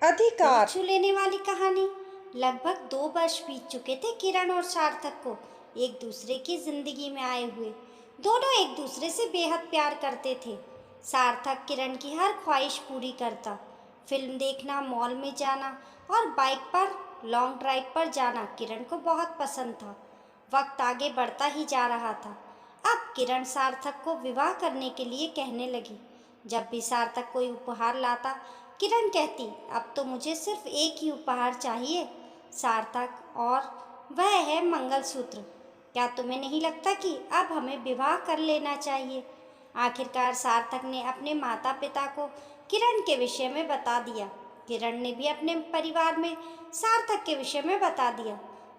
दिल अधिकार। छू लेने वाली कहानी। लगभग 2 वर्ष बीत चुके थे किरण और सार्थक को एक दूसरे की जिंदगी में आए हुए। दोनों एक दूसरे से बेहद प्यार करते थे। सार्थक किरण की हर ख्वाहिश पूरी करता। फिल्म देखना, मॉल में जाना और बाइक पर लॉन्ग ड्राइव पर जाना किरण को बहुत पसंद था। वक्त आगे बढ़ता ही जा रहा था। अब किरण सार्थक को विवाह करने के लिए कहने लगी। जब भी सार्थक कोई उपहार लाता, किरण कहती, अब तो मुझे सिर्फ एक ही उपहार चाहिए सार्थक, और वह है मंगलसूत्र। क्या तुम्हें नहीं लगता कि अब हमें विवाह कर लेना चाहिए? आखिरकार सार्थक ने अपने माता पिता को किरण के विषय में बता दिया। किरण ने भी अपने परिवार में सार्थक के विषय में बता दिया।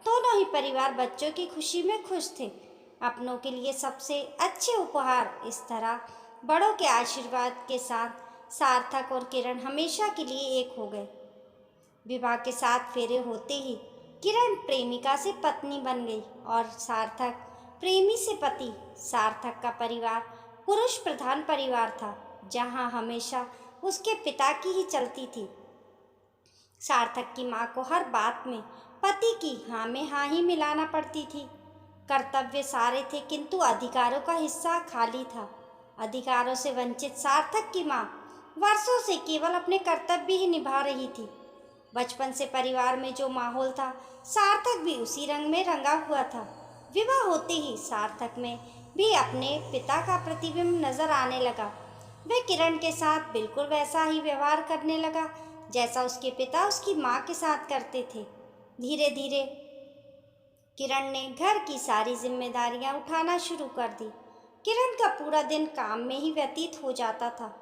दोनों ही परिवार बच्चों की खुशी में खुश थे। अपनों के लिए सबसे अच्छे उपहार इस तरह बड़ों के आशीर्वाद के साथ सार्थक और किरण हमेशा के लिए एक हो गए। विवाह के 7 फेरे होते ही किरण प्रेमिका से पत्नी बन गई और सार्थक प्रेमी से पति। सार्थक का परिवार पुरुष प्रधान परिवार था, जहां हमेशा उसके पिता की ही चलती थी। सार्थक की माँ को हर बात में पति की हाँ में हाँ ही मिलाना पड़ती थी। कर्तव्य सारे थे, किंतु अधिकारों का हिस्सा खाली था। अधिकारों से वंचित सार्थक की माँ वर्षों से केवल अपने कर्तव्य ही निभा रही थी। बचपन से परिवार में जो माहौल था, सार्थक भी उसी रंग में रंगा हुआ था। विवाह होते ही सार्थक में भी अपने पिता का प्रतिबिंब नजर आने लगा। वह किरण के साथ बिल्कुल वैसा ही व्यवहार करने लगा जैसा उसके पिता उसकी माँ के साथ करते थे। धीरे धीरे किरण ने घर की सारी जिम्मेदारियां उठाना शुरू कर दी। किरण का पूरा दिन काम में ही व्यतीत हो जाता था।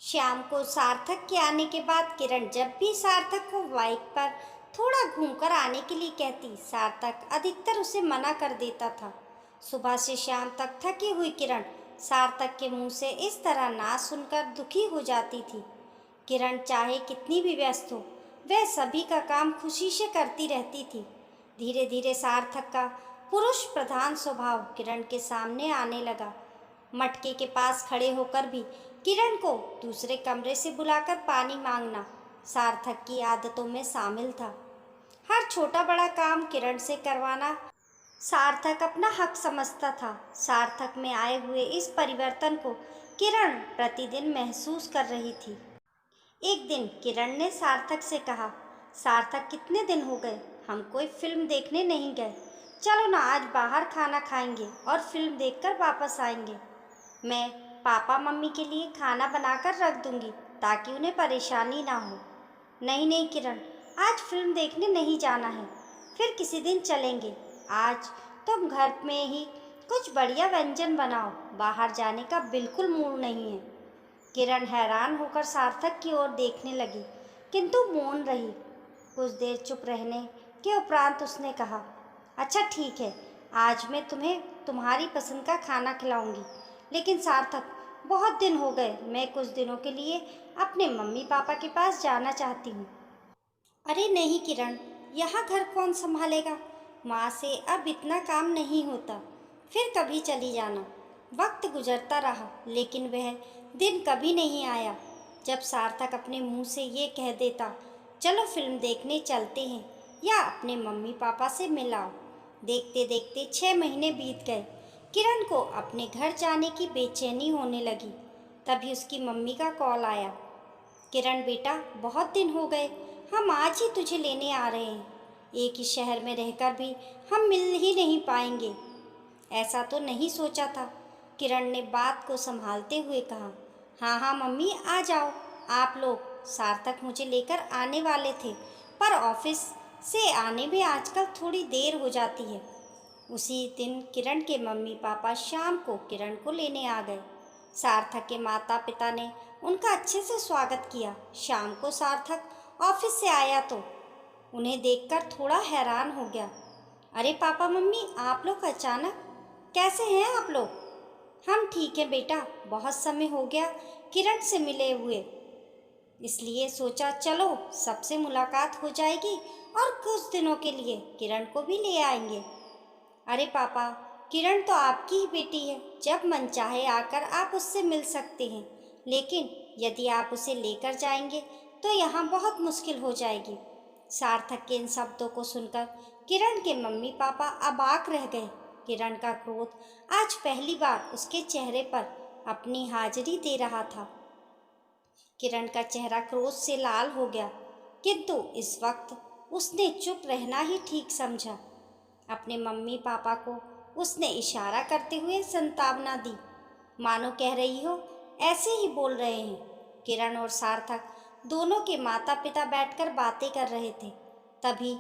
शाम को सार्थक के आने के बाद किरण जब भी सार्थक को बाइक पर थोड़ा घूमकर आने के लिए कहती, सार्थक अधिकतर उसे मना कर देता था। सुबह से शाम तक थकी हुई किरण सार्थक के मुंह से इस तरह ना सुनकर दुखी हो जाती थी। किरण चाहे कितनी भी व्यस्त हो, वह सभी का काम खुशी से करती रहती थी। धीरे धीरे सार्थक का पुरुष प्रधान स्वभाव किरण के सामने आने लगा। मटके के पास खड़े होकर भी किरण को दूसरे कमरे से बुलाकर पानी मांगना सार्थक की आदतों में शामिल था। हर छोटा बड़ा काम किरण से करवाना सार्थक अपना हक समझता था। सार्थक में आए हुए इस परिवर्तन को किरण प्रतिदिन महसूस कर रही थी। एक दिन किरण ने सार्थक से कहा, सार्थक कितने दिन हो गए हम कोई फिल्म देखने नहीं गए। चलो ना, आज बाहर खाना खाएंगे और फिल्म देखकर वापस आएंगे। मैं पापा मम्मी के लिए खाना बनाकर रख दूंगी ताकि उन्हें परेशानी ना हो। नहीं नहीं किरण, आज फिल्म देखने नहीं जाना है, फिर किसी दिन चलेंगे। आज तुम घर में ही कुछ बढ़िया व्यंजन बनाओ, बाहर जाने का बिल्कुल मूड नहीं है। किरण हैरान होकर सार्थक की ओर देखने लगी, किंतु मौन रही। कुछ देर चुप रहने के उपरांत उसने कहा, अच्छा ठीक है, आज मैं तुम्हें तुम्हारी पसंद का खाना खिलाऊंगी। लेकिन सार्थक, बहुत दिन हो गए, मैं कुछ दिनों के लिए अपने मम्मी पापा के पास जाना चाहती हूँ। अरे नहीं किरण, यहाँ घर कौन संभालेगा? माँ से अब इतना काम नहीं होता, फिर कभी चली जाना। वक्त गुजरता रहा, लेकिन वह दिन कभी नहीं आया जब सार्थक अपने मुंह से ये कह देता, चलो फिल्म देखने चलते हैं, या अपने मम्मी पापा से मिलाओ। देखते देखते 6 महीने बीत गए। किरण को अपने घर जाने की बेचैनी होने लगी। तभी उसकी मम्मी का कॉल आया, किरण बेटा, बहुत दिन हो गए, हम आज ही तुझे लेने आ रहे हैं। एक ही शहर में रहकर भी हम मिल ही नहीं पाएंगे। ऐसा तो नहीं सोचा था, किरण ने बात को संभालते हुए कहा। हाँ हाँ मम्मी, आ जाओ आप लोग। सार्थक मुझे लेकर आने वाले थे, पर ऑफिस से आने में आजकल थोड़ी देर हो जाती है। उसी दिन किरण के मम्मी पापा शाम को किरण को लेने आ गए। सार्थक के माता पिता ने उनका अच्छे से स्वागत किया। शाम को सार्थक ऑफिस से आया तो उन्हें देखकर थोड़ा हैरान हो गया। अरे पापा मम्मी, आप लोग अचानक, कैसे हैं आप लोग? हम ठीक हैं बेटा, बहुत समय हो गया किरण से मिले हुए, इसलिए सोचा चलो सबसे मुलाकात हो जाएगी और कुछ दिनों के लिए किरण को भी ले आएंगे। अरे पापा, किरण तो आपकी ही बेटी है, जब मन चाहे आकर आप उससे मिल सकते हैं, लेकिन यदि आप उसे लेकर जाएंगे तो यहाँ बहुत मुश्किल हो जाएगी। सार्थक के इन शब्दों को सुनकर किरण के मम्मी पापा अबाक रह गए। किरण का क्रोध आज पहली बार उसके चेहरे पर अपनी हाजिरी दे रहा था। किरण का चेहरा क्रोध से लाल हो गया, किंतु इस वक्त उसने चुप रहना ही ठीक समझा। अपने मम्मी पापा को उसने इशारा करते हुए संतावना दी, मानो कह रही हो ऐसे ही बोल रहे हैं। किरण और सार्थक दोनों के माता पिता बैठकर बातें कर रहे थे। तभी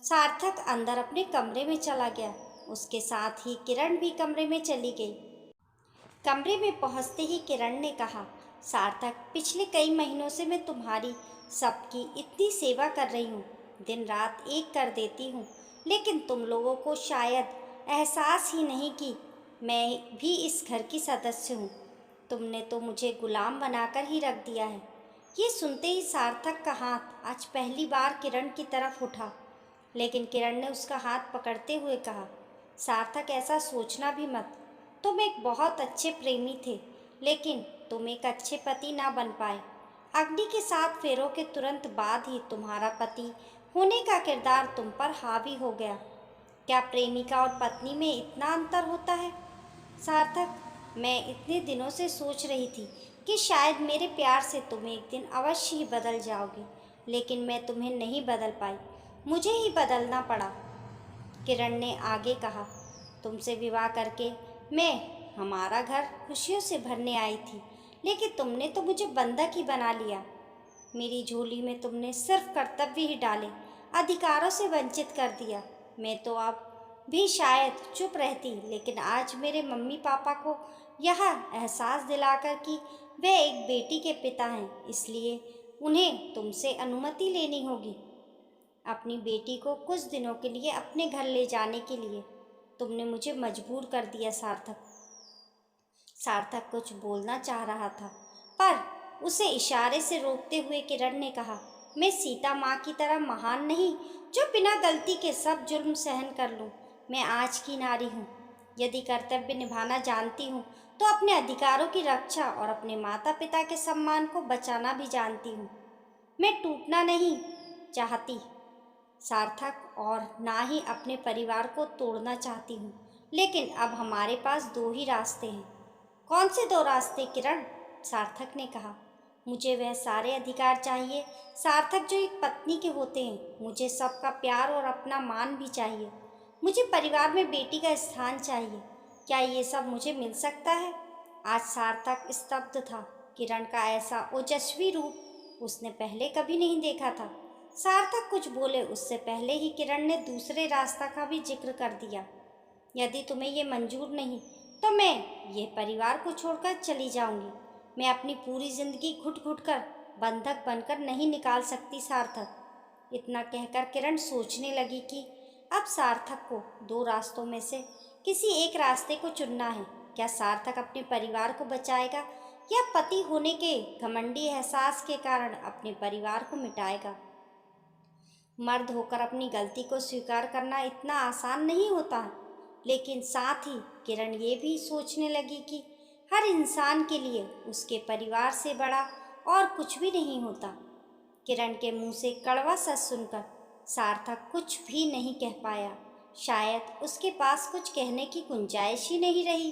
सार्थक अंदर अपने कमरे में चला गया। उसके साथ ही किरण भी कमरे में चली गई। कमरे में पहुंचते ही किरण ने कहा, सार्थक, पिछले कई महीनों से मैं तुम्हारी सबकी इतनी सेवा कर रही हूँ, दिन रात एक कर देती हूँ, लेकिन तुम लोगों को शायद एहसास ही नहीं कि मैं भी इस घर की सदस्य हूँ। तुमने तो मुझे गुलाम बनाकर ही रख दिया है। ये सुनते ही सार्थक का हाथ आज पहली बार किरण की तरफ उठा, लेकिन किरण ने उसका हाथ पकड़ते हुए कहा, सार्थक, ऐसा सोचना भी मत। तुम एक बहुत अच्छे प्रेमी थे, लेकिन तुम एक अच्छे पति ना बन पाए। अग्नि के 7 फेरों के तुरंत बाद ही तुम्हारा पति होने का किरदार तुम पर हावी हो गया। क्या प्रेमिका और पत्नी में इतना अंतर होता है? सार्थक, मैं इतने दिनों से सोच रही थी कि शायद मेरे प्यार से तुम एक दिन अवश्य ही बदल जाओगे, लेकिन मैं तुम्हें नहीं बदल पाई, मुझे ही बदलना पड़ा। किरण ने आगे कहा, तुमसे विवाह करके मैं हमारा घर खुशियों से भरने आई थी, लेकिन तुमने तो मुझे बंधक ही बना लिया। मेरी झोली में तुमने सिर्फ कर्तव्य ही डाले, अधिकारों से वंचित कर दिया। मैं तो अब भी शायद चुप रहती, लेकिन आज मेरे मम्मी पापा को यह एहसास दिलाकर कि वे एक बेटी के पिता हैं, इसलिए उन्हें तुमसे अनुमति लेनी होगी अपनी बेटी को कुछ दिनों के लिए अपने घर ले जाने के लिए। तुमने मुझे मजबूर कर दिया। सार्थक सार्थक कुछ बोलना चाह रहा था, पर उसे इशारे से रोकते हुए किरण ने कहा, मैं सीता माँ की तरह महान नहीं जो बिना गलती के सब जुल्म सहन कर लूँ। मैं आज की नारी हूँ। यदि कर्तव्य निभाना जानती हूँ तो अपने अधिकारों की रक्षा और अपने माता पिता के सम्मान को बचाना भी जानती हूँ। मैं टूटना नहीं चाहती सार्थक, और ना ही अपने परिवार को तोड़ना चाहती हूँ, लेकिन अब हमारे पास 2 ही रास्ते हैं। कौन से 2 रास्ते किरण? सार्थक ने कहा, मुझे वह सारे अधिकार चाहिए सार्थक जो एक पत्नी के होते हैं। मुझे सबका प्यार और अपना मान भी चाहिए। मुझे परिवार में बेटी का स्थान चाहिए। क्या ये सब मुझे मिल सकता है? आज सार्थक स्तब्ध था। किरण का ऐसा ओजस्वी रूप उसने पहले कभी नहीं देखा था। सार्थक कुछ बोले उससे पहले ही किरण ने दूसरे रास्ता का भी जिक्र कर दिया। यदि तुम्हें ये मंजूर नहीं तो मैं ये परिवार को छोड़कर चली जाऊंगी। मैं अपनी पूरी जिंदगी घुट घुट कर बंधक बनकर नहीं निकाल सकती सार्थक। इतना कहकर किरण सोचने लगी कि अब सार्थक को 2 रास्तों में से किसी एक रास्ते को चुनना है। क्या सार्थक अपने परिवार को बचाएगा या पति होने के घमंडी एहसास के कारण अपने परिवार को मिटाएगा? मर्द होकर अपनी गलती को स्वीकार करना इतना आसान नहीं होता है, लेकिन साथ ही किरण ये भी सोचने लगी कि हर इंसान के लिए उसके परिवार से बड़ा और कुछ भी नहीं होता। किरण के मुंह से कड़वा सच सुनकर सार्थक कुछ भी नहीं कह पाया। शायद उसके पास कुछ कहने की गुंजाइश ही नहीं रही।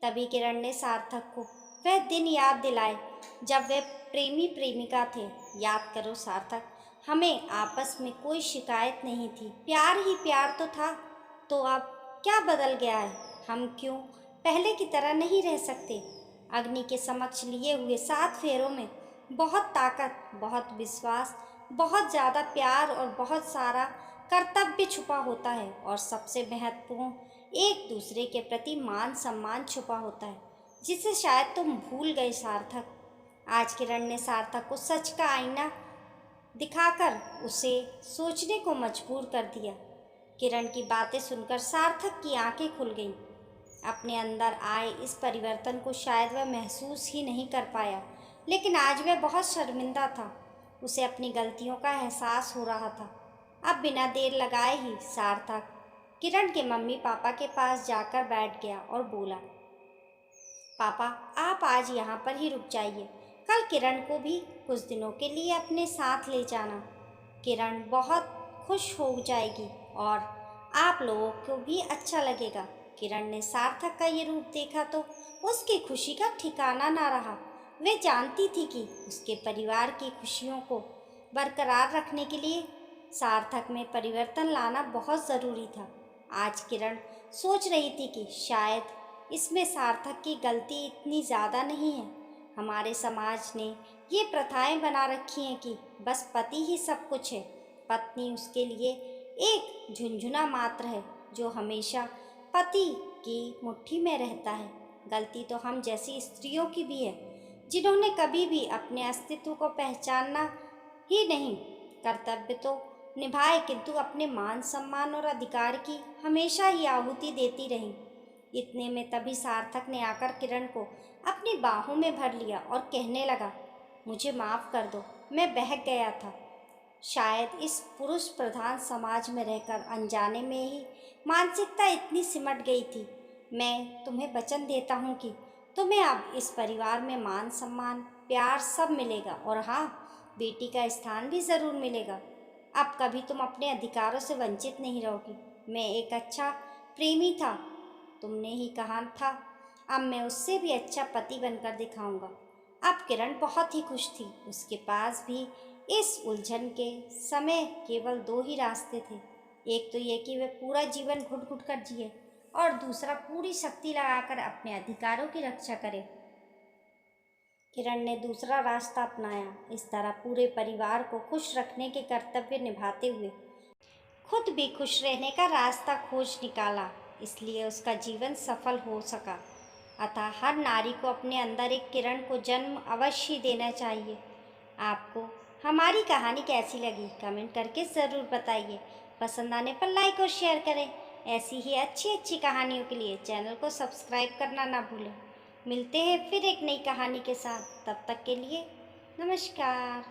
तभी किरण ने सार्थक को वह दिन याद दिलाए जब वे प्रेमी प्रेमिका थे। याद करो सार्थक, हमें आपस में कोई शिकायत नहीं थी, प्यार ही प्यार तो था। तो अब क्या बदल गया है? हम क्यों पहले की तरह नहीं रह सकते? अग्नि के समक्ष लिए हुए 7 फेरों में बहुत ताकत, बहुत विश्वास, बहुत ज़्यादा प्यार और बहुत सारा कर्तव्य छुपा होता है, और सबसे महत्वपूर्ण एक दूसरे के प्रति मान सम्मान छुपा होता है, जिसे शायद तुम भूल गए सार्थक। आज किरण ने सार्थक को सच का आईना दिखाकर उसे सोचने को मजबूर कर दिया। किरण की बातें सुनकर सार्थक की आंखें खुल गईं। अपने अंदर आए इस परिवर्तन को शायद वह महसूस ही नहीं कर पाया, लेकिन आज वह बहुत शर्मिंदा था। उसे अपनी गलतियों का एहसास हो रहा था। अब बिना देर लगाए ही सार्थक किरण के मम्मी पापा के पास जाकर बैठ गया और बोला, पापा, आप आज यहाँ पर ही रुक जाइए। कल किरण को भी कुछ दिनों के लिए अपने साथ ले जाना। किरण बहुत खुश हो जाएगी और आप लोगों को भी अच्छा लगेगा। किरण ने सार्थक का ये रूप देखा तो उसकी खुशी का ठिकाना ना रहा। वह जानती थी कि उसके परिवार की खुशियों को बरकरार रखने के लिए सार्थक में परिवर्तन लाना बहुत ज़रूरी था। आज किरण सोच रही थी कि शायद इसमें सार्थक की गलती इतनी ज़्यादा नहीं है। हमारे समाज ने ये प्रथाएं बना रखी हैं कि बस पति ही सब कुछ है। पत्नी उसके लिए एक झुंझुना मात्र है जो हमेशा पति की मुट्ठी में रहता है। गलती तो हम जैसी स्त्रियों की भी है जिन्होंने कभी भी अपने अस्तित्व को पहचानना ही नहीं। कर्तव्य तो निभाए किंतु अपने मान सम्मान और अधिकार की हमेशा ही आहुति देती रही। इतने में तभी सार्थक ने आकर किरण को अपनी बाहों में भर लिया और कहने लगा, मुझे माफ़ कर दो, मैं बहक गया था। शायद इस पुरुष प्रधान समाज में रहकर अनजाने में ही मानसिकता इतनी सिमट गई थी। मैं तुम्हें वचन देता हूँ कि तुम्हें अब इस परिवार में मान सम्मान प्यार सब मिलेगा और हाँ, बेटी का स्थान भी ज़रूर मिलेगा। अब कभी तुम अपने अधिकारों से वंचित नहीं रहोगी। मैं एक अच्छा प्रेमी था, तुमने ही कहा था, अब मैं उससे भी अच्छा पति बनकर दिखाऊंगा। अब किरण बहुत ही खुश थी। उसके पास भी इस उलझन के समय केवल दो ही रास्ते थे। एक तो ये कि वह पूरा जीवन घुट घुट कर जिए और दूसरा पूरी शक्ति लगाकर अपने अधिकारों की रक्षा करे। किरण ने दूसरा रास्ता अपनाया। इस तरह पूरे परिवार को खुश रखने के कर्तव्य निभाते हुए खुद भी खुश रहने का रास्ता खोज निकाला। इसलिए उसका जीवन सफल हो सका। अतः हर नारी को अपने अंदर एक किरण को जन्म अवश्य देना चाहिए। आपको हमारी कहानी कैसी लगी कमेंट करके ज़रूर बताइए। पसंद आने पर लाइक और शेयर करें। ऐसी ही अच्छी अच्छी कहानियों के लिए चैनल को सब्सक्राइब करना ना भूलें। मिलते हैं फिर एक नई कहानी के साथ। तब तक के लिए नमस्कार।